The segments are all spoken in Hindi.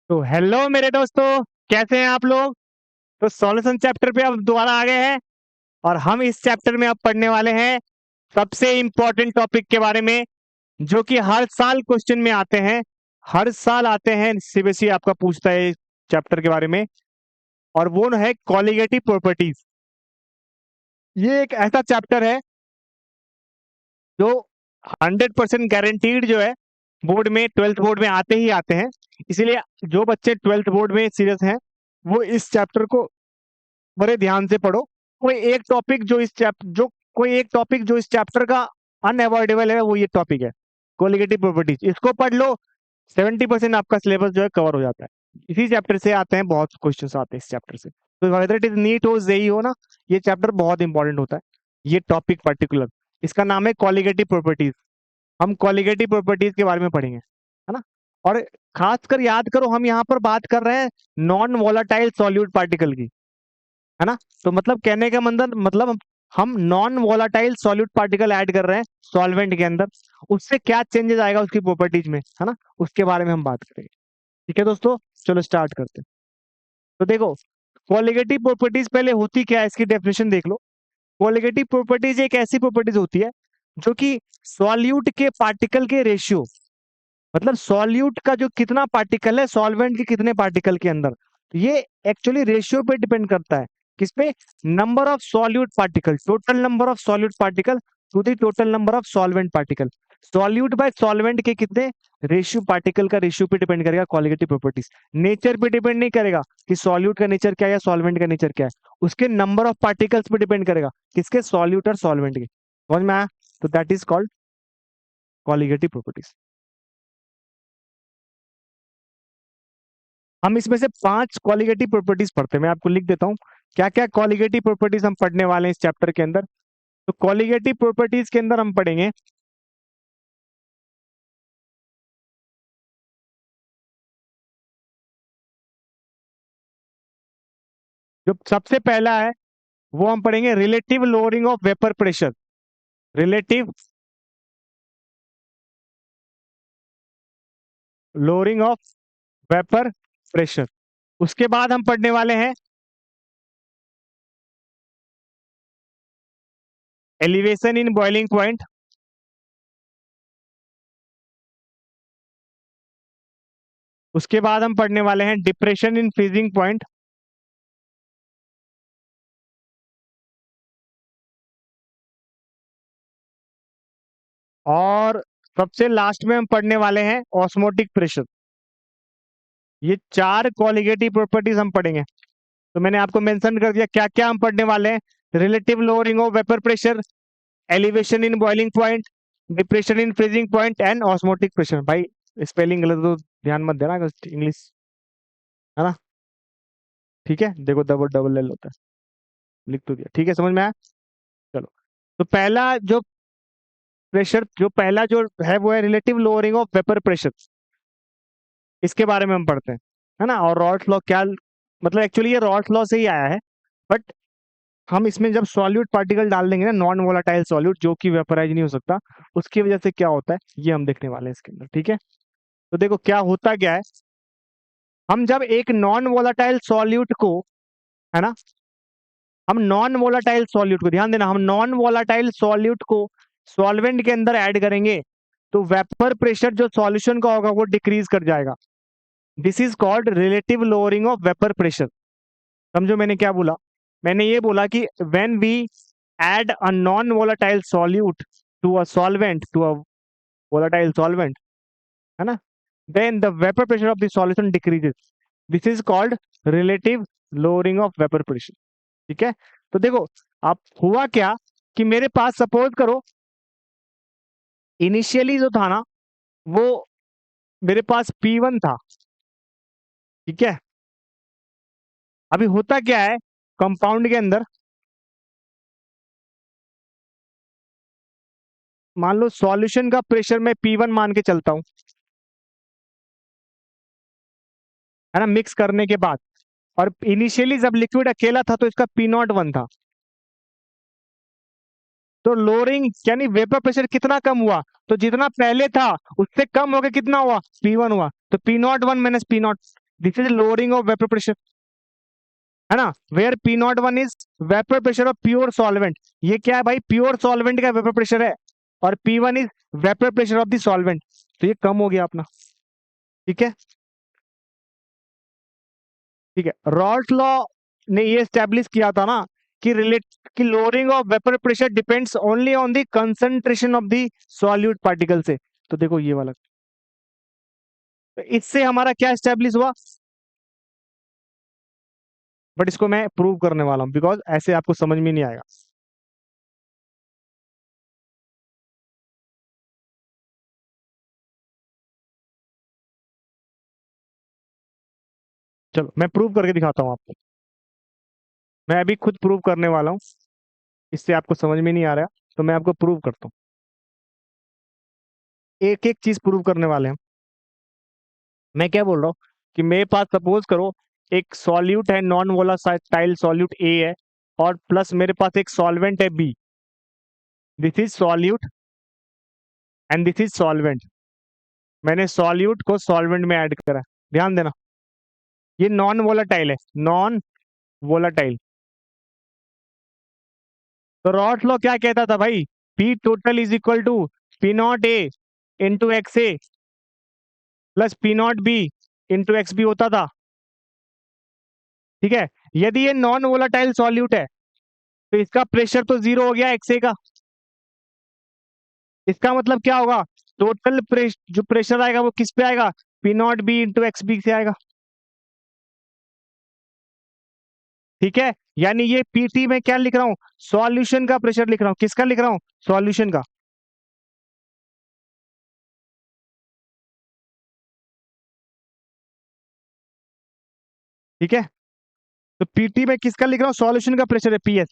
तो हेलो मेरे दोस्तों, कैसे हैं आप लोग। तो सॉल्यूशन चैप्टर पे अब दोबारा आ गए हैं और हम इस चैप्टर में अब पढ़ने वाले हैं सबसे इम्पोर्टेंट टॉपिक के बारे में, जो कि हर साल क्वेश्चन में आते हैं। हर साल आते हैं, सीबीएसई आपका पूछता है इस चैप्टर के बारे में, और वो है कॉलिगेटिव प्रॉपर्टीज। ये एक ऐसा चैप्टर है जो 100% गारंटीड जो है बोर्ड में, ट्वेल्थ बोर्ड में आते ही आते हैं। इसीलिए जो बच्चे ट्वेल्थ बोर्ड में सीरियस हैं वो इस चैप्टर को बड़े ध्यान से पढ़ो। कोई एक टॉपिक जो इस चैप्टर जो कोई एक टॉपिक जो इस चैप्टर का अनअवॉइडेबल है वो ये टॉपिक है, कोलिगेटिव प्रॉपर्टीज। इसको पढ़ लो, 70% आपका सिलेबस जो है कवर हो जाता है। इसी चैप्टर से आते हैं, बहुत क्वेश्चंस आते हैं इस चैप्टर से। तो वेदर इट इज नीट हो जेई हो ना, ये चैप्टर बहुत इंपॉर्टेंट होता है। ये टॉपिक पर्टिकुलर, इसका नाम है कॉलिगेटिव प्रॉपर्टीज। हम कॉलिगेटिव प्रॉपर्टीज के बारे में पढ़ेंगे, है ना। और खासकर याद करो, हम यहाँ पर बात कर रहे हैं नॉन वोलाटाइल सॉल्यूट पार्टिकल की, है ना। तो मतलब कहने का मतलब हम non volatile solute particle add कर रहे हैं सॉल्वेंट के अंदर। उससे क्या चेंजेस आएगा उसकी प्रॉपर्टीज में, है ना, उसके बारे में हम बात करेंगे। ठीक है दोस्तों, चलो स्टार्ट करते हैं। तो देखो, कोलिगेटिव प्रॉपर्टीज पहले होती क्या है, इसकी डेफिनेशन देख लो। कोलिगेटिव प्रॉपर्टीज एक ऐसी प्रॉपर्टीज होती है जो कि सॉल्यूट के पार्टिकल के रेशियो, मतलब सॉल्यूट का जो कितना पार्टिकल है सॉल्वेंट के कितने पार्टिकल के अंदर, तो ये एक्चुअली रेशियो पे डिपेंड करता है। किस पे? Number of solute particle, total number of solute particle to the total number of solvent particle. Solute by solvent के कितने रेशियो, पार्टिकल का रेशियो पे डिपेंड करेगा कॉलिगेटिव प्रॉपर्टीज। नेचर पे डिपेंड नहीं करेगा कि सॉल्यूट का नेचर क्या है या सॉल्वेंट का नेचर क्या है। उसके नंबर ऑफ पार्टिकल्स पे डिपेंड करेगा, किसके? सॉल्यूट और सॉल्वेंट के। समझ में आया? तो that is called colligative properties. हम इसमें से 5 कॉलिगेटिव प्रॉपर्टीज पढ़ते हैं। मैं आपको लिख देता हूँ क्या क्या कॉलिगेटिव प्रॉपर्टीज हम पढ़ने वाले हैं इस चैप्टर के अंदर। तो कॉलिगेटिव प्रॉपर्टीज के अंदर हम पढ़ेंगे, जो सबसे पहला है वो हम पढ़ेंगे relative lowering of vapour pressure. Relative lowering of vapour pressure. उसके बाद हम पढ़ने वाले हैं एलिवेशन इन बॉइलिंग पॉइंट। उसके बाद हम पढ़ने वाले हैं डिप्रेशन इन फ्रीजिंग पॉइंट। और सबसे लास्ट में हम पढ़ने वाले हैं ऑस्मोटिक प्रेशर। ये 4 कॉलिगेटिव प्रॉपर्टीज हम पढ़ेंगे। तो मैंने आपको मेंशन कर दिया क्या क्या हम पढ़ने वाले हैं। Relative lowering of vapour pressure, elevation in boiling point, depression in freezing point and osmotic pressure. भाई स्पेलिंग गलत तो ध्यान मत देना, इंग्लिश, है ना। ठीक है, देखो डबल डबल एल होता है, लिख तो दिया, ठीक है, समझ में आया। चलो, तो पहला जो है वो है relative lowering of vapour pressure. इसके बारे में हम पढ़ते हैं, है ना। और रॉल्स लॉ क्या, मतलब एक्चुअली ये रॉल्स लॉ से ही आया है, बट हम इसमें जब सॉल्यूट पार्टिकल डाल देंगे ना, नॉन वोलाटाइल सॉल्यूट जो कि वेपराइज नहीं हो सकता, उसकी वजह से क्या होता है ये हम देखने वाले हैं इसके अंदर। ठीक है, तो देखो क्या होता क्या है। हम जब एक नॉन वोलाटाइल सॉल्यूट को, है ना, हम नॉन वोलाटाइल सॉल्यूट को, ध्यान देना, हम नॉन वोलाटाइल सॉल्यूट को सॉल्वेंट के अंदर ऐड करेंगे तो वेपर प्रेशर जो सॉल्यूशन का होगा वो डिक्रीज कर जाएगा। This is called relative lowering of vapour pressure. समझो मैंने क्या बोला। मैंने ये बोला कि when we add a non volatile solute to a solvent, to a volatile solvent, है ना, then the vapour pressure of the solution decreases. This is called relative lowering of vapour pressure. ठीक है, तो देखो आप हुआ क्या कि मेरे पास सपोज करो इनिशियली जो था ना वो मेरे पास P1 था। ठीक है, अभी होता क्या है कंपाउंड के अंदर, मान लो सॉल्यूशन का प्रेशर मैं P1 मान के चलता हूं, है ना, मिक्स करने के बाद। और इनिशियली जब लिक्विड अकेला था तो इसका P01 था। तो लोअरिंग यानी वेपर प्रेशर कितना कम हुआ, तो जितना पहले था उससे कम होकर कितना हुआ? P1 हुआ। तो P01 minus P0, this is lowering of vapour pressure, है ना। Where P naught one is vapour pressure of pure solvent, ये क्या है भाई, प्योर सॉल्वेंट का वेपर प्रेशर है, और P one is vapour pressure of the solvent, तो ये कम हो गया अपना। ठीक है, ठीक है। रॉल्ट लॉ ने ये स्टैब्लिश किया था ना कि रिलेट कि lowering of vapour pressure depends only on the concentration of the solute particle से। तो देखो ये वाला, तो इससे हमारा क्या स्टैब्लिश हुआ, बट इसको मैं प्रूव करने वाला हूं बिकॉज ऐसे आपको समझ में नहीं आएगा। चलो मैं प्रूव करके दिखाता हूं आपको, मैं अभी खुद प्रूव करने वाला हूं, इससे आपको समझ में नहीं आ रहा, तो मैं आपको प्रूव करता हूं, एक एक चीज प्रूव करने वाले हैं। मैं क्या बोल रहा हूँ कि मेरे पास सपोज करो एक सॉल्यूट है, नॉन वोलाटाइल सॉल्यूट ए है, और प्लस मेरे पास एक सॉल्वेंट है B, this is solute and this is solvent. मैंने सॉल्यूट को सॉल्वेंट में ऐड करा, ध्यान देना, ये नॉन वोलाटाइल है, नॉन वोलाटाइल। तो रॉट लॉ क्या कहता था भाई, P total is equal to P naught A into X A plus P naught B into X B होता था। ठीक है, यदि ये नॉन वोलाटाइल सॉल्यूट है तो इसका प्रेशर तो जीरो हो गया एक्स ए का, इसका मतलब क्या होगा, टोटल जो प्रेशर आएगा वो किस पे आएगा, P naught B into X B से आएगा। ठीक है, यानी ये पीटी में क्या लिख रहा हूं, सॉल्यूशन का प्रेशर लिख रहा हूं, किसका लिख रहा हूं, सॉल्यूशन का। ठीक है, तो पीटी में किसका लिख रहा हूं, सॉल्यूशन का प्रेशर है, पीएस।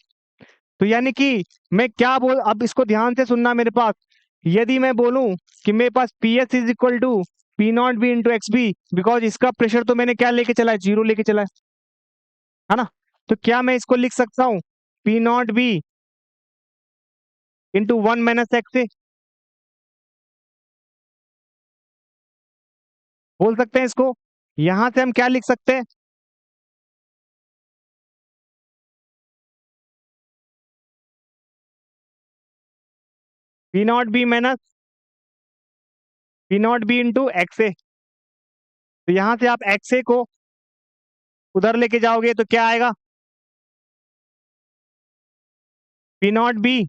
तो यानी कि मैं क्या बोल, अब इसको ध्यान से सुनना मेरे पास, यदि मैं बोलूं कि मेरे पास PS is equal to P naught B into X B, because इसका प्रेशर तो मैंने क्या लेके चला है, जीरो लेके चला है ना, तो क्या मैं इसको लिख सकता हूं, P naught B into one minus X A, बोल सकते हैं इसको। यहां से हम क्या लिख सकते हैं, P naught B minus P naught B into X A. तो यहां से आप एक्स ए को उधर लेके जाओगे तो क्या आएगा, पी नॉट बी,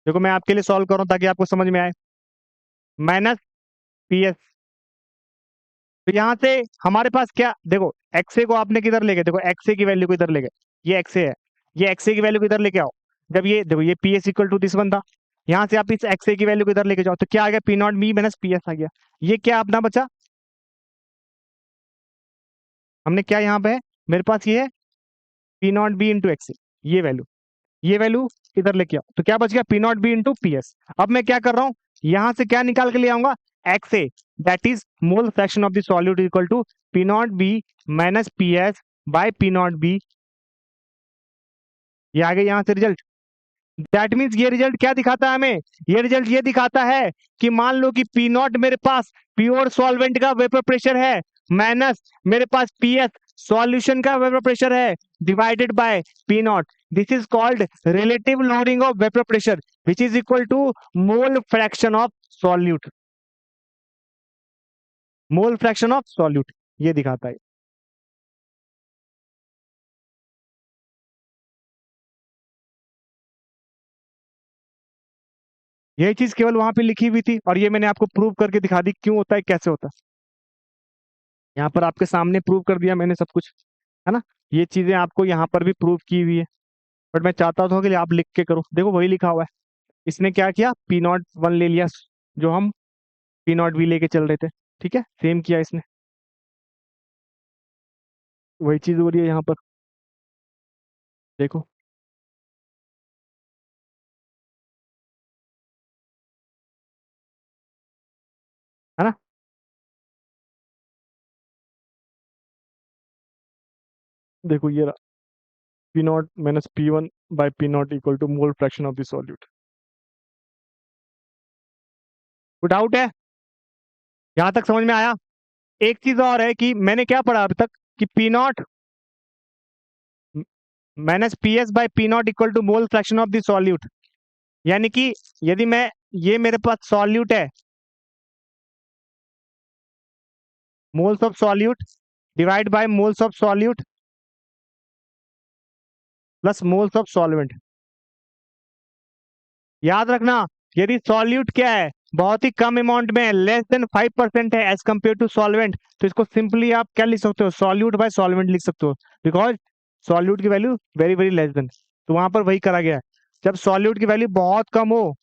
देखो मैं आपके लिए सॉल्व करूं ताकि आपको समझ में आए, माइनस पी एस। तो यहां से हमारे पास क्या, देखो एक्स ए को आपने किधर ले गए, देखो एक्स ए की वैल्यू को इधर ले गए, ये एक्स ए है, ये एक्स ए की वैल्यू को इधर लेके आओ, जब ये देखो ये P S equal to this one था, यहाँ से आप इस एक्स ए की वैल्यू को इधर लेके जाओ तो क्या आ गया, P naught B minus P S आ गया। ये क्या अपना बचा, हमने क्या यहाँ पे है, मेरे पास ये है P naught B into x, ये वैल्यू, ये वैल्यू इधर लेके आओ, तो क्या बच गया, P naught B into P S. अब मैं क्या कर रहा हूं, यहां से क्या निकाल के ले आऊंगा, X A, that is mole fraction of the solute equal to P naught B minus P S by P naught B. ये आ गया यहां से रिजल्ट। दैट मीन्स ये रिजल्ट क्या दिखाता है हमें, ये रिजल्ट ये दिखाता है कि मान लो कि पी नॉट मेरे पास प्योर सॉल्वेंट का वेपर प्रेशर है, माइनस मेरे पास पी एस सॉल्यूशन का वेपर प्रेशर है, divided by P naught, this is called relative lowering of vapour pressure which is equal to mole fraction of solute, mole fraction of solute, ये दिखाता है। यही चीज केवल वहां पे लिखी हुई थी और ये मैंने आपको प्रूव करके दिखा दी क्यों होता है, कैसे होता है, यहाँ पर आपके सामने प्रूव कर दिया मैंने सब कुछ, है ना। ये चीजें आपको यहाँ पर भी प्रूव की हुई है, बट मैं चाहता था कि आप लिख के करो, देखो वही लिखा हुआ है। इसने क्या किया, पी नॉट वन ले लिया, जो हम पी नॉट भी लेके चल रहे थे, ठीक है, सेम किया इसने, वही चीज हो रही है यहाँ पर, देखो। है ना, देखो ये रहा, P naught minus P one by P naught equal to mole fraction of the solute. कोई डाउट है, यहाँ तक समझ में आया। एक चीज और है कि मैंने क्या पढ़ा अभी तक कि P naught minus P S by P naught equal to mole fraction of the solute. यानी कि यदि मैं, ये मेरे पास सॉल्यूट है, moles of solute divide by moles of solute plus moles of solvent. याद रखना, यदि सॉल्यूट क्या है, बहुत ही कम अमाउंट में है, लेस देन 5% है एज कंपेयर टू सॉल्वेंट, तो इसको सिंपली आप क्या लिख सकते हो, सॉल्यूट बाय सॉल्वेंट लिख सकते हो, बिकॉज सॉल्यूट की value very very less than. तो वहां पर वही करा गया है, जब सॉल्यूट की वैल्यू बहुत कम हो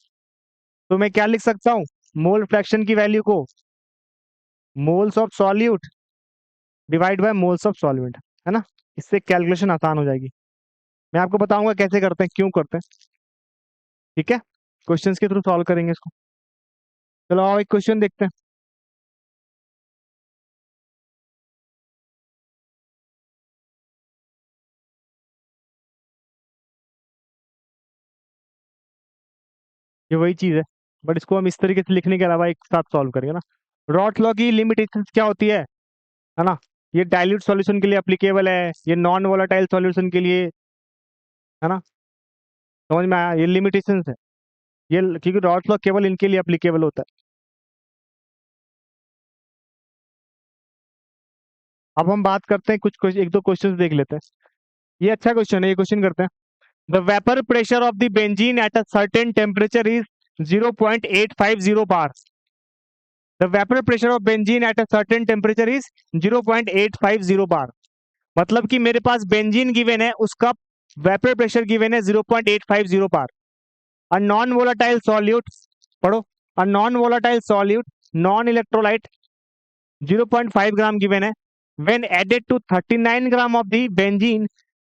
तो मैं क्या लिख सकता हूँ, मोल फ्रैक्शन की वैल्यू को moles of solute divide by moles of solvent, है ना। इससे कैलकुलेशन आसान हो जाएगी। मैं आपको बताऊंगा कैसे करते हैं, क्यों करते हैं, ठीक है। क्वेश्चंस के थ्रू सॉल्व करेंगे इसको। चलो आओ एक क्वेश्चन देखते हैं। ये वही चीज है, बट इसको हम इस तरीके से लिखने के अलावा एक साथ सॉल्व करेंगे ना। रॉट लॉ की लिमिटेशंस क्या होती है ना। ये डाइल्यूट सॉल्यूशन के लिए एप्लीकेबल है, ये नॉन वोलेटाइल सॉल्यूशन के लिए, है ना। समझ में आया, ये लिमिटेशंस है ये, क्योंकि रॉट लॉ केवल इनके लिए एप्लीकेबल होता है। अब हम बात करते हैं कुछ एक दो क्वेश्चन देख लेते हैं। ये अच्छा क्वेश्चन है, ये क्वेश्चन करते हैं। The vapour pressure of the benzene at a certain temperature is 0.850 bar. The vapour pressure of benzene at a certain temperature is 0.850 बार। मतलब कि मेरे पास बेंजीन गिवन है, उसका वेपर प्रेशर गिवन है 0.850 बार। अ नॉन वोलाटाइल सॉल्यूट, पढ़ो, अ non volatile solute non electrolyte 0.5 ग्राम गिवन है। when added to 39 gram of the benzene,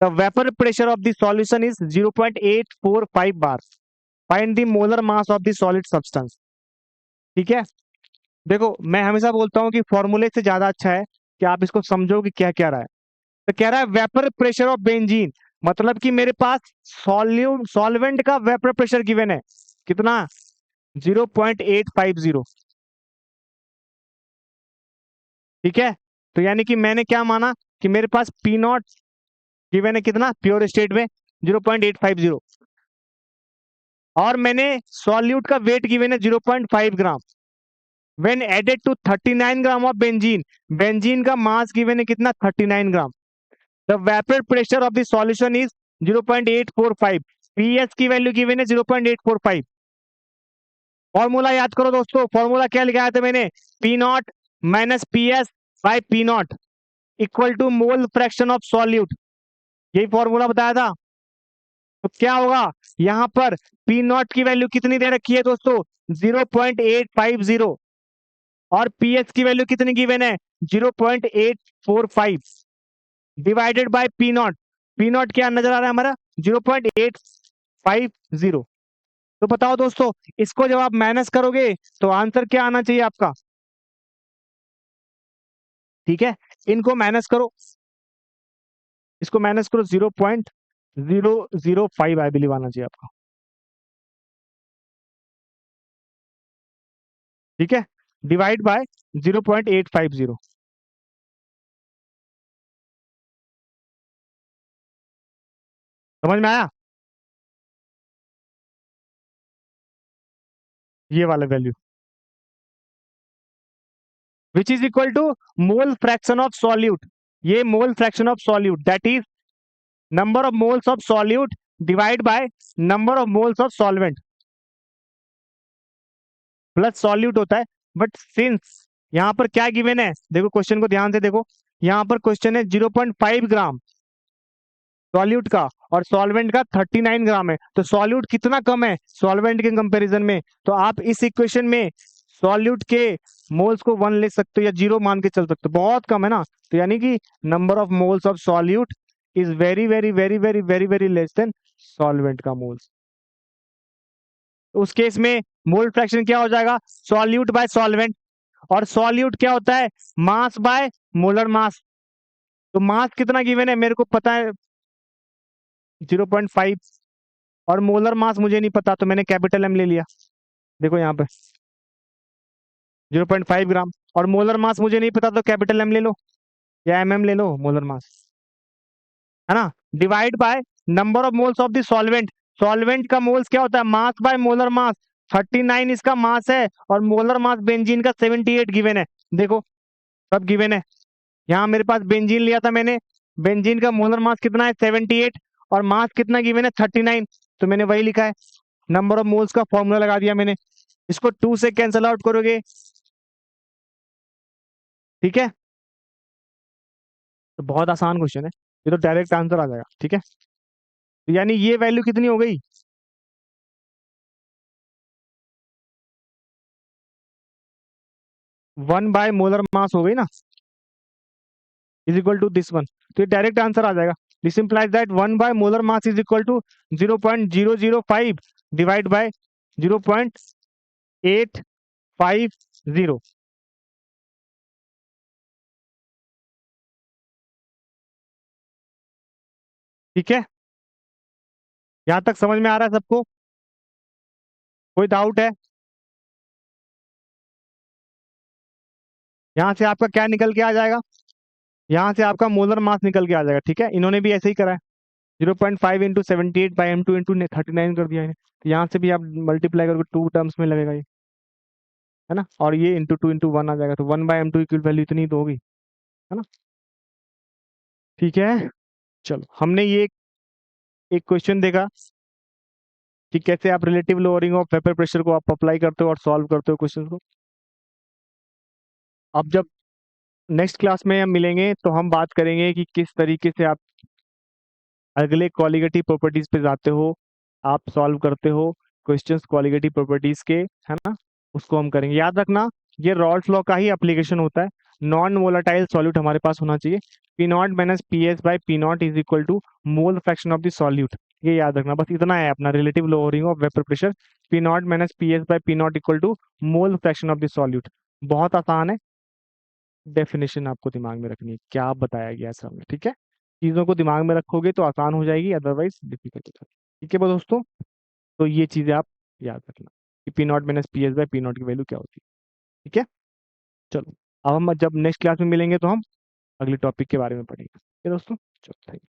the vapor pressure of the solution is 0.845 bar. Find the molar mass of the solid substance. ठीक है। देखो मैं हमेशा बोलता हूं कि फॉर्मूले से ज्यादा अच्छा है कि आप इसको समझो कि क्या क्या रहा है। तो कह रहा है वेपर प्रेशर ऑफ बेंजीन, मतलब कि मेरे पास सॉल्वेंट का वेपर प्रेशर गिवन है, कितना, 0.850। ठीक है। तो यानी कि मैंने क्या माना कि मेरे पास पी नॉट गिवन है, कितना, प्योर स्टेट में 0.850, और मैंने सॉल्यूट का वेट गिवन है 0.5 gram. When added to 39 gram of benzene, benzene का मास गिवन है कितना, 39 gram. The vapour pressure of the solution is 0.845, PS की वैल्यू गिवन है 0.845। फॉर्मूला याद करो दोस्तों, फॉर्मूला क्या लिखाया था मैंने, P naught minus P S by P naught equal to mole fraction of solute, यही फॉर्मूला बताया था। तो क्या होगा, यहां पर पी नॉट की वैल्यू कितनी दे रखी है दोस्तों, 0.850, और पीएच की वैल्यू कितनी गिवन है, 0.845 divided by P not. P not क्या नजर आ रहा है हमारा, 0.850। तो बताओ दोस्तों, इसको जब आप माइनस करोगे तो आंसर क्या आना चाहिए आपका, ठीक है। इनको माइनस करो, इसको माइनस करो, 0.005 आई बिलीव आना चाहिए आपका, ठीक है, डिवाइड बाय 0.850। समझ में आया, ये वाला value, which is equal to mole fraction of solute. ये mole fraction of solute that is number of moles of solute divide by number of moles of solvent, plus solute होता है। बट सिंस यहां पर क्या गिवन है, देखो क्वेश्चन को ध्यान से देखो, यहां पर क्वेश्चन है 0.5 ग्राम सॉल्यूट का और सॉल्वेंट का 39 ग्राम है, तो सॉल्यूट कितना कम है सॉल्वेंट के कंपैरिजन में। तो आप इस इक्वेशन में सॉल्यूट के मोल्स को 1 ले सकते हो या 0 मान के चल सकते हो, बहुत कम है ना। तो यानी कि number of moles of solute is very very very very very very less than solvent का मोल्स। उस केस में मोल फ्रैक्शन क्या हो जाएगा, सॉल्यूट बाय सॉल्वेंट, और सॉल्यूट क्या होता है, मास बाय मोलर मास। तो मास कितना गिवन है मेरे को पता है 0.5, और मोलर मास मुझे नहीं पता, तो मैंने कैपिटल एम ले लिया, देखो यहाँ पे 0.5 ग्राम। और मोलर मास मुझे नहीं पता तो कैपिटल एम ले लो या एम ले लो, मोलर मास, है ना। Divide by number of moles of the solvent. Solvent का मोल्स क्या होता है, मास बाय मोलर मास। 39 इसका मास है और मोलर मास बेंजीन का 78 गिवन है। देखो सब गिवन है। यहाँ मेरे पास बेंजीन लिया था मैंने, बेंजीन का मोलर मास कितना है 78 और मास कितना गिवन है 39, तो मैंने वही लिखा है। नंबर ऑफ मोल्स का फॉर्मूला लगा दिया मैंने, इसको 2 से कैंसिल आउट करोगे, ठीक है। तो बहुत आसान क्वेश्चन है, ये तो डायरेक्ट आंसर आ जाएगा, ठीक है। तो यानी ये वैल्यू कितनी हो गई, 1 बाय मोलर मास हो गई ना, is equal to this one. तो ये डायरेक्ट आंसर आ जाएगा। This implies that 1 by molar mass is equal to 0.005 divide by 0.850। ठीक है, यहां तक समझ में आ रहा है सबको, कोई डाउट है। यहां से आपका क्या निकल के आ जाएगा, यहाँ से आपका मोलर मास निकल के आ जाएगा, ठीक है। इन्होंने भी ऐसे ही करा है, 0.5 इंटू 78/m2 इंटू 39 कर दिया है। तो यहाँ से भी आप मल्टीप्लाई करके 2 टर्म्स में लगेगा ये, है ना। और ये इंटू 2 इंटू 1 आ जाएगा, तो 1/m2 इक्वल वैल्यू इतनी तो होगी, है ना। ठीक है, चलो हमने ये एक क्वेश्चन देखा कि कैसे आप relative lowering of vapour pressure को आप अप्लाई करते हो और सॉल्व करते हो क्वेश्चन को। अब जब नेक्स्ट क्लास में हम मिलेंगे तो हम बात करेंगे कि किस तरीके से आप अगले क्वालिटेटिव प्रॉपर्टीज पे जाते हो, आप सॉल्व करते हो क्वेश्चंस क्वालिटेटिव प्रॉपर्टीज के, है ना। उसको हम करेंगे, याद रखना ये रॉल्स लॉ का ही एप्लीकेशन होता है। नॉन वोलाटाइल सॉल्यूट हमारे पास होना चाहिए, P naught minus P S by P naught is equal to mole fraction of the solute. ये याद रखना, बस इतना है अपना relative lowering of vapour pressure, P naught minus P S by P naught equal to mole fraction of the solute. बहुत आसान है, डेफिनेशन आपको दिमाग में रखनी है, क्या बताया गया है सब में, ठीक है। चीज़ों को दिमाग में रखोगे तो आसान हो जाएगी, अदरवाइज डिफिकल्ट हो जाएगी, ठीक है दोस्तों। तो ये चीज़ें आप याद रखना कि P naught minus P S by P not की वैल्यू क्या होती है, ठीक है। चलो अब हम जब नेक्स्ट क्लास में मिलेंगे तो हम अगले टॉपिक के बारे में पढ़ेंगे, ठीक है दोस्तों। चलो थैंक यू।